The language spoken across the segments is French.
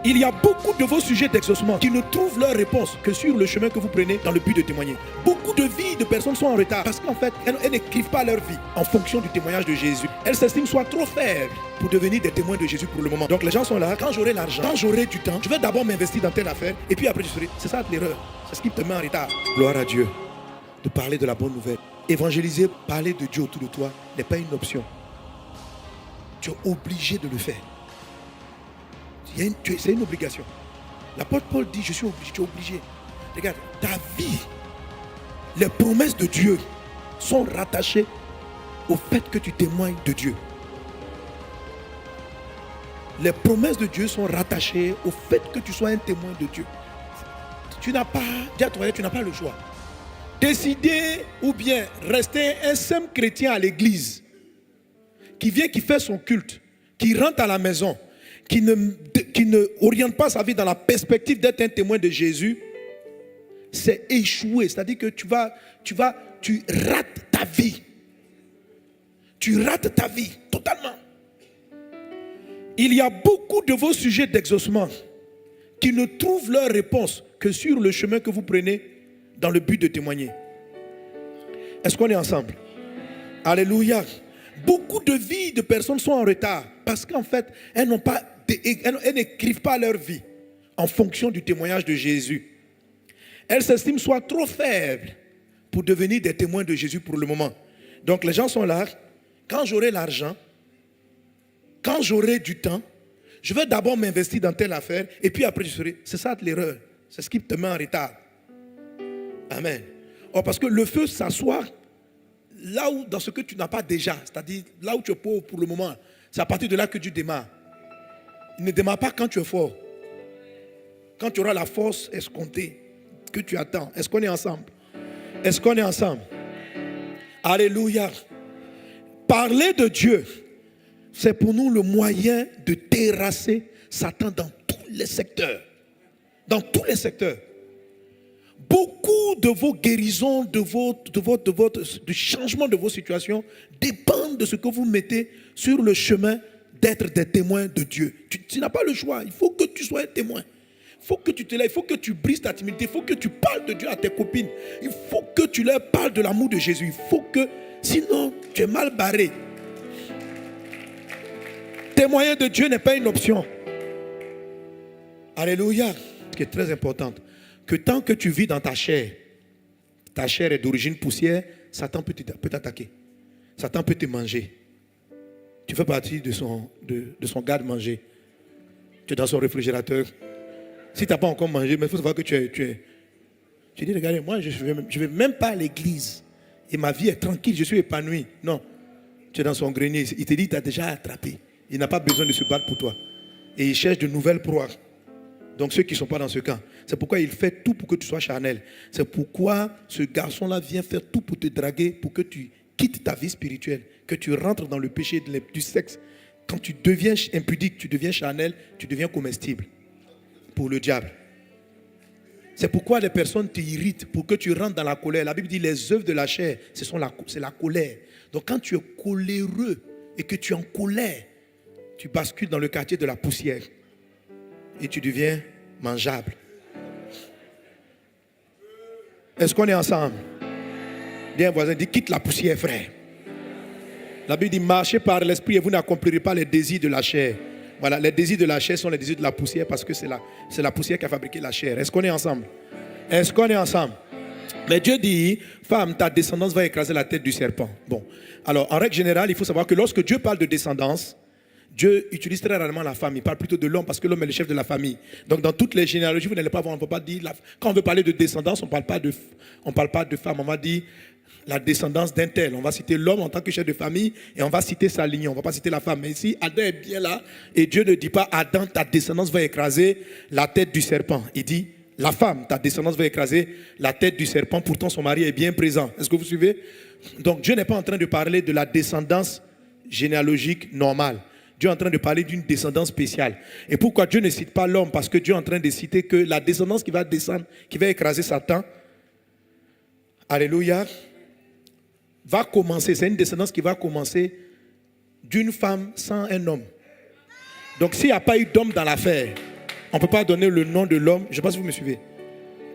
Il y a beaucoup de vos sujets d'exaucement qui ne trouvent leur réponse que sur le chemin que vous prenez dans le but de témoigner. Beaucoup de vies de personnes sont en retard parce qu'en fait, elles n'écrivent pas leur vie en fonction du témoignage de Jésus. Elles s'estiment soit trop faibles pour devenir des témoins de Jésus pour le moment. Donc les gens sont là, quand j'aurai l'argent, quand j'aurai du temps, je vais d'abord m'investir dans telle affaire et puis après je serai. C'est ça l'erreur. C'est ce qui te met en retard. Gloire à Dieu de parler de la bonne nouvelle. Évangéliser, parler de Dieu autour de toi n'est pas une option. Tu es obligé de le faire. C'est une obligation. L'apôtre Paul dit, je suis obligé, tu es obligé. Regarde, ta vie, les promesses de Dieu sont rattachées au fait que tu témoignes de Dieu. Les promesses de Dieu sont rattachées au fait que tu sois un témoin de Dieu. Tu n'as pas, dis à toi, tu n'as pas le choix. Décider ou bien rester un simple chrétien à l'église, qui vient, qui fait son culte, qui rentre à la maison, qui ne oriente pas sa vie dans la perspective d'être un témoin de Jésus, c'est échouer. C'est-à-dire que tu rates ta vie. Tu rates ta vie totalement. Il y a beaucoup de vos sujets d'exaucement qui ne trouvent leur réponse que sur le chemin que vous prenez dans le but de témoigner. Est-ce qu'on est ensemble? Alléluia. Beaucoup de vies de personnes sont en retard parce qu'en fait, elles n'écrivent pas leur vie en fonction du témoignage de Jésus. Elles s'estiment soit trop faibles pour devenir des témoins de Jésus pour le moment. Donc les gens sont là, quand j'aurai l'argent, quand j'aurai du temps, je vais d'abord m'investir dans telle affaire et puis après je serai. C'est ça l'erreur. C'est ce qui te met en retard. Amen. Oh, parce que le feu s'assoit là où, dans ce que tu n'as pas déjà, c'est-à-dire là où tu es pauvre pour le moment, c'est à partir de là que Dieu démarre. Il ne démarre pas quand tu es fort. Quand tu auras la force escomptée que tu attends. Est-ce qu'on est ensemble? Est-ce qu'on est ensemble? Alléluia. Parler de Dieu, c'est pour nous le moyen de terrasser Satan dans tous les secteurs. Dans tous les secteurs. Beaucoup de vos guérisons, du changement de vos situations dépendent de ce que vous mettez sur le chemin d'être des témoins de Dieu. Tu n'as pas le choix. Il faut que tu sois un témoin. Il faut que tu te lèves. Il faut que tu brises ta timidité. Il faut que tu parles de Dieu à tes copines. Il faut que tu leur parles de l'amour de Jésus. Il faut que, sinon, tu es mal barré. Témoigner de Dieu n'est pas une option. Alléluia. Ce qui est très important. Que tant que tu vis dans ta chair est d'origine poussière, Satan peut t'attaquer. Satan peut te manger. Tu fais partie de son garde-manger. Tu es dans son réfrigérateur. Si tu n'as pas encore mangé, mais il faut savoir que tu es. Tu dis, regardez, moi je ne vais même pas à l'église. Et ma vie est tranquille, je suis épanoui. Non. Tu es dans son grenier. Il te dit, tu as déjà attrapé. Il n'a pas besoin de se battre pour toi. Et il cherche de nouvelles proies. Donc ceux qui ne sont pas dans ce camp, c'est pourquoi il fait tout pour que tu sois charnel. C'est pourquoi ce garçon-là vient faire tout pour te draguer, pour que tu quittes ta vie spirituelle, que tu rentres dans le péché du sexe. Quand tu deviens impudique, tu deviens charnel, tu deviens comestible pour le diable. C'est pourquoi les personnes t'irritent, pour que tu rentres dans la colère. La Bible dit les œuvres de la chair, c'est la colère. Donc quand tu es coléreux et que tu es en colère, tu bascules dans le quartier de la poussière. Et tu deviens mangeable. Est-ce qu'on est ensemble? Dis à un voisin, dis quitte la poussière, frère. La Bible dit marchez par l'esprit et vous n'accomplirez pas les désirs de la chair. Voilà, les désirs de la chair sont les désirs de la poussière parce que c'est la poussière qui a fabriqué la chair. Est-ce qu'on est ensemble? Est-ce qu'on est ensemble? Mais Dieu dit, femme, ta descendance va écraser la tête du serpent. Bon, alors en règle générale, il faut savoir que lorsque Dieu parle de descendance, Dieu utilise très rarement la femme. Il parle plutôt de l'homme parce que l'homme est le chef de la famille. Donc dans toutes les généalogies, vous n'allez pas voir, on ne peut pas dire... Quand on veut parler de descendance, on ne parle pas de femme. On va dire la descendance d'un tel. On va citer l'homme en tant que chef de famille et on va citer sa lignée. On ne va pas citer la femme. Mais ici, Adam est bien là et Dieu ne dit pas Adam, ta descendance va écraser la tête du serpent. Il dit la femme, ta descendance va écraser la tête du serpent. Pourtant, son mari est bien présent. Est-ce que vous suivez? Donc Dieu n'est pas en train de parler de la descendance généalogique normale. Dieu est en train de parler d'une descendance spéciale. Et pourquoi Dieu ne cite pas l'homme? Parce que Dieu est en train de citer que la descendance qui va descendre, qui va écraser Satan, alléluia, va commencer. C'est une descendance qui va commencer d'une femme sans un homme. Donc s'il n'y a pas eu d'homme dans l'affaire, On ne peut pas donner le nom de l'homme. Je ne sais pas si vous me suivez.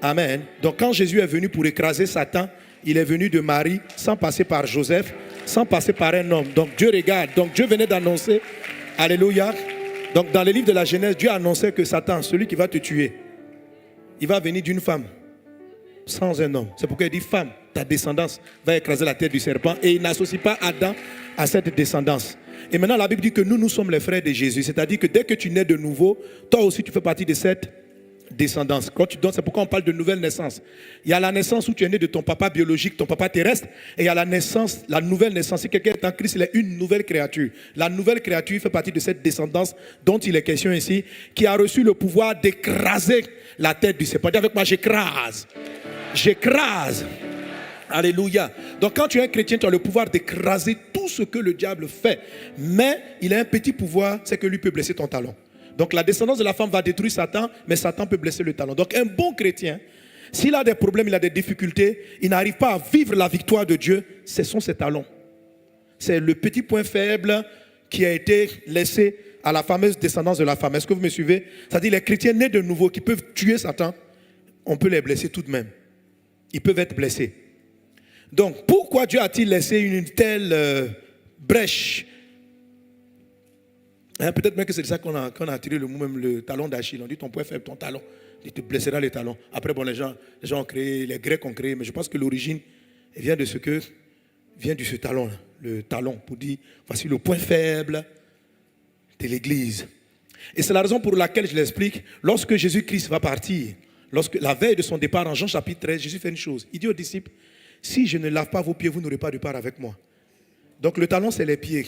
Amen. Donc quand Jésus est venu pour écraser Satan, il est venu de Marie sans passer par Joseph, sans passer par un homme. Donc Dieu regarde. Donc Dieu venait d'annoncer, alléluia. Donc dans le livre de la Genèse, Dieu annonçait que Satan, celui qui va te tuer, il va venir d'une femme, sans un homme. C'est pourquoi il dit, femme, ta descendance va écraser la tête du serpent. Et il n'associe pas Adam à cette descendance. Et maintenant la Bible dit que nous sommes les frères de Jésus. C'est-à-dire que dès que tu nais de nouveau, toi aussi tu fais partie de cette descendance. Quand tu donnes, c'est pourquoi on parle de nouvelle naissance. Il y a la naissance où tu es né de ton papa biologique, ton papa terrestre, et il y a la naissance, la nouvelle naissance. Si quelqu'un est en Christ, il est une nouvelle créature. La nouvelle créature fait partie de cette descendance dont il est question ici, qui a reçu le pouvoir d'écraser la tête du serpent. Dis avec moi, j'écrase. J'écrase. Alléluia. Donc quand tu es un chrétien, tu as le pouvoir d'écraser tout ce que le diable fait. Mais il a un petit pouvoir, c'est que lui peut blesser ton talon. Donc la descendance de la femme va détruire Satan, mais Satan peut blesser le talon. Donc un bon chrétien, s'il a des problèmes, il a des difficultés, il n'arrive pas à vivre la victoire de Dieu, ce sont ses talons. C'est le petit point faible qui a été laissé à la fameuse descendance de la femme. Est-ce que vous me suivez? C'est-à-dire les chrétiens nés de nouveau qui peuvent tuer Satan, on peut les blesser tout de même. Ils peuvent être blessés. Donc pourquoi Dieu a-t-il laissé une telle brèche? Peut-être même que c'est de ça qu'on a tiré le mot, même le talon d'Achille. On dit ton point faible, ton talon. Il te blessera les talons. Après, bon, les gens ont créé, les Grecs ont créé, mais je pense que l'origine vient de ce talon-là. Le talon, pour dire, voici le point faible de l'Église. Et c'est la raison pour laquelle je l'explique. Lorsque Jésus-Christ va partir, la veille de son départ, en Jean chapitre 13, Jésus fait une chose. Il dit aux disciples, si je ne lave pas vos pieds, vous n'aurez pas de part avec moi. Donc le talon, c'est les pieds.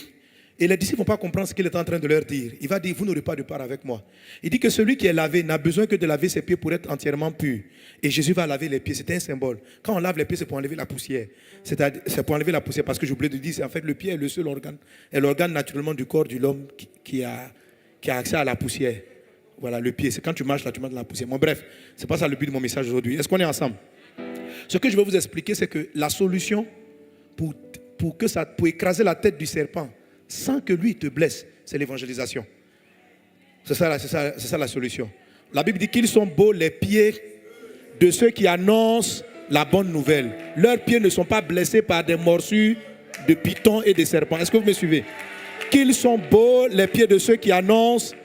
Et les disciples ne vont pas comprendre ce qu'il est en train de leur dire. Il va dire, vous n'aurez pas de part avec moi. Il dit que celui qui est lavé n'a besoin que de laver ses pieds pour être entièrement pur. Et Jésus va laver les pieds. C'est un symbole. Quand on lave les pieds, c'est pour enlever la poussière. C'est pour enlever la poussière parce que j'ai oublié de dire, c'est en fait le pied est le seul organe, est l'organe naturellement du corps de l'homme qui a accès à la poussière. Voilà, le pied. C'est quand tu marches là, tu marches dans la poussière. Bon, bref, c'est pas ça le but de mon message aujourd'hui. Est-ce qu'on est ensemble? Ce que je vais vous expliquer, c'est que la solution pour écraser la tête du serpent, sans que lui te blesse, c'est l'évangélisation. C'est ça la solution. La Bible dit qu'ils sont beaux les pieds de ceux qui annoncent la bonne nouvelle. Leurs pieds ne sont pas blessés par des morsures de pythons et de serpents. Est-ce que vous me suivez? Qu'ils sont beaux les pieds de ceux qui annoncent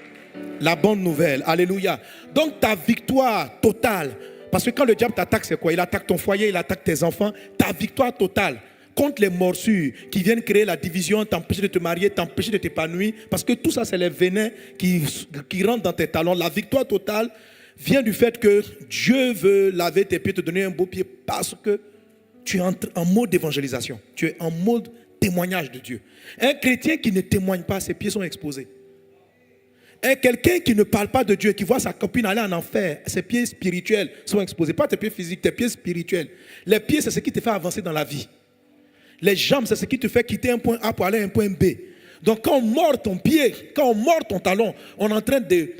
la bonne nouvelle. Alléluia. Donc ta victoire totale, parce que quand le diable t'attaque, c'est quoi? Il attaque ton foyer, il attaque tes enfants. Ta victoire totale contre les morsures qui viennent créer la division, t'empêcher de te marier, t'empêcher de t'épanouir, parce que tout ça, c'est les venins qui rentrent dans tes talons. La victoire totale vient du fait que Dieu veut laver tes pieds, te donner un beau pied, parce que tu es en mode d'évangélisation. Tu es en mode témoignage de Dieu. Un chrétien qui ne témoigne pas, ses pieds sont exposés. Quelqu'un qui ne parle pas de Dieu, qui voit sa copine aller en enfer, ses pieds spirituels sont exposés. Pas tes pieds physiques, tes pieds spirituels. Les pieds, c'est ce qui te fait avancer dans la vie. Les jambes, c'est ce qui te fait quitter un point A pour aller à un point B. Donc quand on mord ton pied, quand on mord ton talon, on est en train de...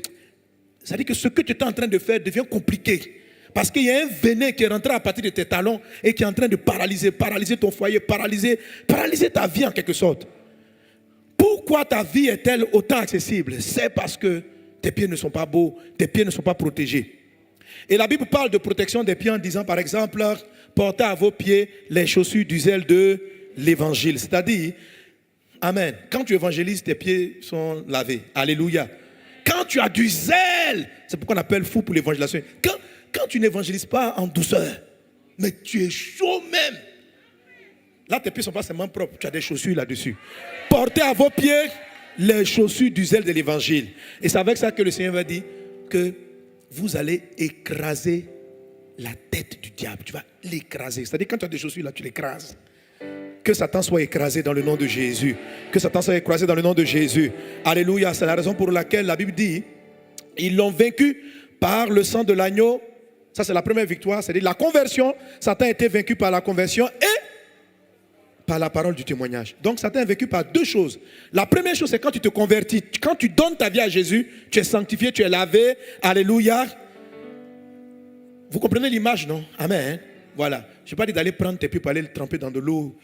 C'est-à-dire que ce que tu es en train de faire devient compliqué. Parce qu'il y a un venin qui est rentré à partir de tes talons et qui est en train de paralyser ton foyer, paralyser ta vie en quelque sorte. Pourquoi ta vie est-elle autant accessible? C'est parce que tes pieds ne sont pas beaux, tes pieds ne sont pas protégés. Et la Bible parle de protection des pieds en disant par exemple, portez à vos pieds les chaussures du zèle de l'évangile. C'est-à-dire, amen, quand tu évangélises, tes pieds sont lavés. Alléluia. Quand tu as du zèle, c'est pourquoi on appelle fou pour l'évangélisation. Quand tu n'évangélises pas en douceur, mais tu es chaud même. Là, tes pieds ne sont pas seulement propres, tu as des chaussures là-dessus. Portez à vos pieds les chaussures du zèle de l'évangile. Et c'est avec ça que le Seigneur va dire que vous allez écraser la tête du diable. Tu vas l'écraser. C'est-à-dire quand tu as des chaussures là, tu l'écrases. Que Satan soit écrasé dans le nom de Jésus. Que Satan soit écrasé dans le nom de Jésus. Alléluia. C'est la raison pour laquelle la Bible dit, ils l'ont vaincu par le sang de l'agneau. Ça c'est la première victoire. C'est-à-dire la conversion. Satan a été vaincu par la conversion et par la parole du témoignage. Donc Satan est vaincu par deux choses. La première chose, c'est quand tu te convertis. Quand tu donnes ta vie à Jésus, tu es sanctifié, tu es lavé. Alléluia. Vous comprenez l'image, non? Amen. Voilà. Je n'ai pas dit d'aller prendre tes pieds pour aller le tremper dans de l'eau.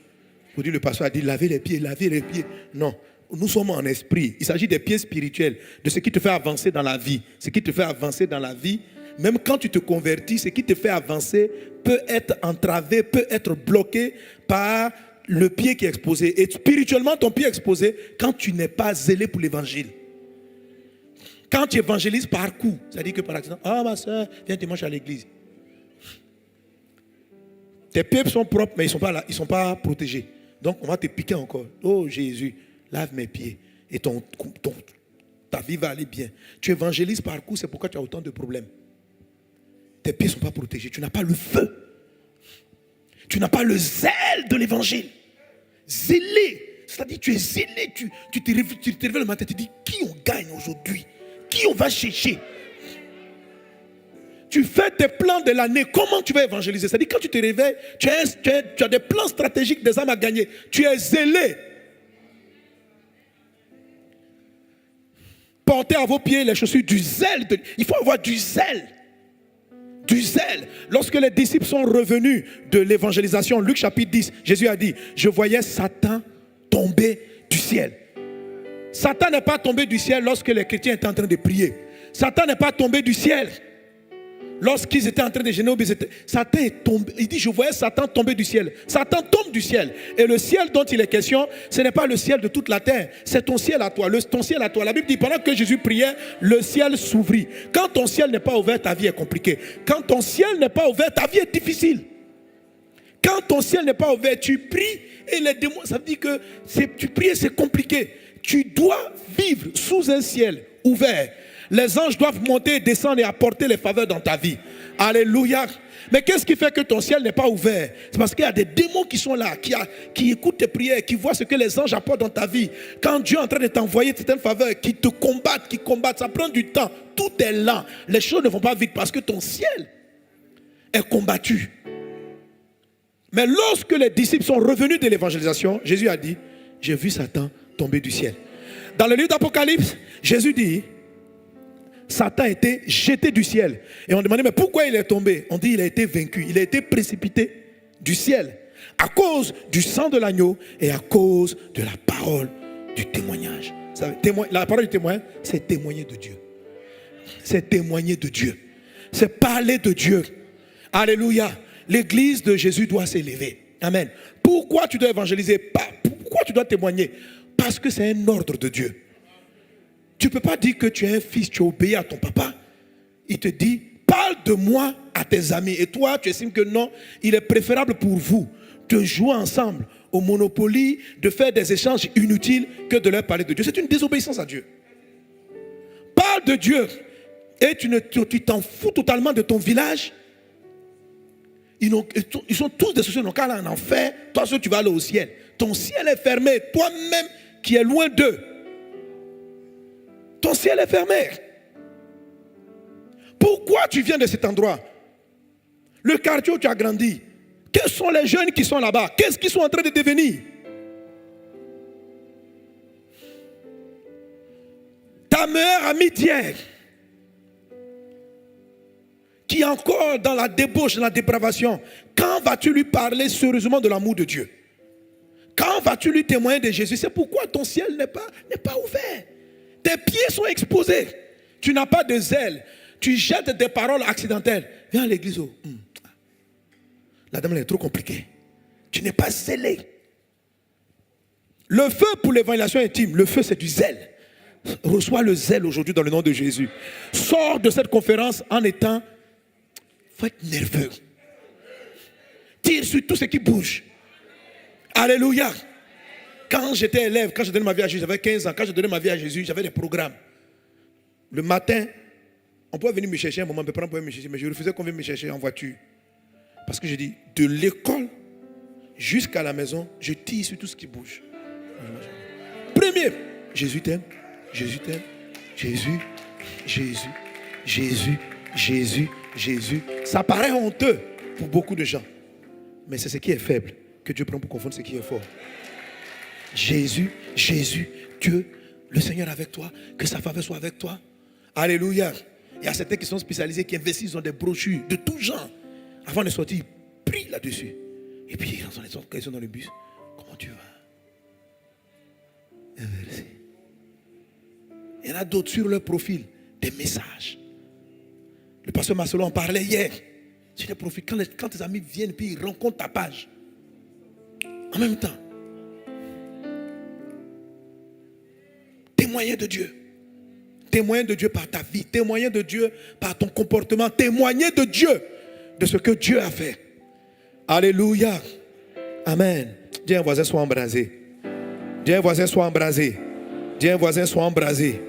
Pour dire, le pasteur a dit, laver les pieds, laver les pieds. Non. nous sommes en esprit. Il s'agit des pieds spirituels, de ce qui te fait avancer dans la vie. Ce qui te fait avancer dans la vie, même quand tu te convertis, ce qui te fait avancer peut être entravé, peut être bloqué par le pied qui est exposé. Et spirituellement, ton pied est exposé quand tu n'es pas zélé pour l'évangile. Quand tu évangélises par coup, c'est-à-dire que par exemple, ah ma soeur, viens dimanche à l'église. Tes pieds sont propres, mais ils ne sont pas protégés. Donc on va te piquer encore. Oh Jésus, lave mes pieds. Et ta vie va aller bien. Tu évangélises par coup, c'est pourquoi tu as autant de problèmes. Tes pieds ne sont pas protégés. Tu n'as pas le feu. Tu n'as pas le zèle de l'évangile. Zélé. C'est-à-dire tu es zélé. Tu te réveilles le matin, tu te dis, qui on gagne aujourd'hui? Qui on va chercher? Tu fais tes plans de l'année. Comment tu vas évangéliser? C'est-à-dire quand tu te réveilles, tu as des plans stratégiques, des âmes à gagner. Tu es zélé. Portez à vos pieds les chaussures du zèle. Il faut avoir du zèle. Du zèle. Lorsque les disciples sont revenus de l'évangélisation, Luc chapitre 10, Jésus a dit, je voyais Satan tomber du ciel. Satan n'est pas tombé du ciel lorsque les chrétiens étaient en train de prier. Satan n'est pas tombé du ciel lorsqu'ils étaient en train de jeûner. Satan est tombé. Il dit, je voyais Satan tomber du ciel. Satan tombe du ciel. Et le ciel dont il est question, ce n'est pas le ciel de toute la terre. C'est ton ciel à toi. Ton ciel à toi. La Bible dit, pendant que Jésus priait, le ciel s'ouvrit. Quand ton ciel n'est pas ouvert, ta vie est compliquée. Quand ton ciel n'est pas ouvert, ta vie est difficile. Quand ton ciel n'est pas ouvert, tu pries et les démons, ça veut dire que tu pries et c'est compliqué. Tu dois vivre sous un ciel ouvert. Les anges doivent monter et descendre et apporter les faveurs dans ta vie. Alléluia. Mais qu'est-ce qui fait que ton ciel n'est pas ouvert? C'est parce qu'il y a des démons qui sont là, qui écoutent tes prières, qui voient ce que les anges apportent dans ta vie. Quand Dieu est en train de t'envoyer certaines faveurs, qui te combattent, ça prend du temps. Tout est lent. Les choses ne vont pas vite parce que ton ciel est combattu. Mais lorsque les disciples sont revenus de l'évangélisation, Jésus a dit, j'ai vu Satan tomber du ciel. Dans le livre d'Apocalypse, Jésus dit, Satan a été jeté du ciel. Et on demandait, mais pourquoi il est tombé? On dit, il a été vaincu. Il a été précipité du ciel à cause du sang de l'agneau et à cause de la parole du témoignage. La parole du témoin, c'est témoigner de Dieu. C'est témoigner de Dieu. C'est parler de Dieu. Alléluia. L'église de Jésus doit s'élever. Amen. Pourquoi tu dois évangéliser? Pourquoi tu dois témoigner? Parce que c'est un ordre de Dieu. Tu ne peux pas dire que tu es un fils, tu obéis à ton papa. Il te dit, parle de moi à tes amis. Et toi, tu estimes que non, il est préférable pour vous de jouer ensemble au Monopoly, de faire des échanges inutiles que de leur parler de Dieu. C'est une désobéissance à Dieu. Parle de Dieu et tu t'en fous totalement de ton village. Ils sont tous des sociaux, ils n'ont qu'à aller en enfer. Toi seul, tu vas aller au ciel. Ton ciel est fermé. Toi-même qui es loin d'eux, ton ciel est fermé. Pourquoi tu viens de cet endroit? Le quartier où tu as grandi. Quels sont les jeunes qui sont là-bas? Qu'est-ce qu'ils sont en train de devenir? Ta meilleure amie d'hier, qui est encore dans la débauche, dans la dépravation, quand vas-tu lui parler sérieusement de l'amour de Dieu? Quand vas-tu lui témoigner de Jésus? C'est pourquoi ton ciel n'est pas ouvert. Tes pieds sont exposés. Tu n'as pas de zèle. Tu jettes des paroles accidentelles. Viens à l'église. La dame elle est trop compliquée. Tu n'es pas zélé. Le feu pour l'évangélisation intime, le feu c'est du zèle. Reçois le zèle aujourd'hui dans le nom de Jésus. Sors de cette conférence en étant... faut être nerveux. Tire sur tout ce qui bouge. Alléluia. Quand j'étais élève, quand je donnais ma vie à Jésus, j'avais 15 ans. Quand je donnais ma vie à Jésus, j'avais des programmes. Le matin, on pouvait venir me chercher un moment, mes parents pouvaient me chercher, mais je refusais qu'on vienne me chercher en voiture. Parce que je dis, de l'école jusqu'à la maison, je tire sur tout ce qui bouge. Premier, Jésus t'aime, Jésus t'aime, Jésus, Jésus, Jésus, Jésus, Jésus. Ça paraît honteux pour beaucoup de gens. Mais c'est ce qui est faible que Dieu prend pour confondre ce qui est fort. Jésus, Jésus, Dieu, le Seigneur avec toi, que sa faveur soit avec toi. Alléluia. Il y a certains qui sont spécialisés, qui investissent dans des brochures de tout genre. Avant de sortir, ils prient là-dessus. Et puis, quand ils sont dans le bus, comment tu vas? un verset. Il y en a d'autres sur leur profil, des messages. Le pasteur Marcelo en parlait hier. Sur les profils, quand tes amis viennent puis ils rencontrent ta page. En même temps. Témoigner de Dieu. Témoigner de Dieu par ta vie. Témoigner de Dieu par ton comportement. Témoigner de Dieu. De ce que Dieu a fait. Alléluia. Amen. Dis à un voisin, sois embrasé. Dis à un voisin, sois embrasé. Dis à un voisin, sois embrasé.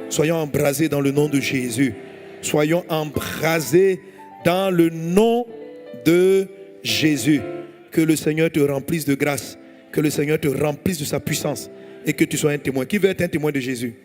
Soyons embrasés dans le nom de Jésus. Soyons embrasés dans le nom de Jésus. Que le Seigneur te remplisse de grâce. Que le Seigneur te remplisse de sa puissance. Et que tu sois un témoin. Qui veut être un témoin de Jésus?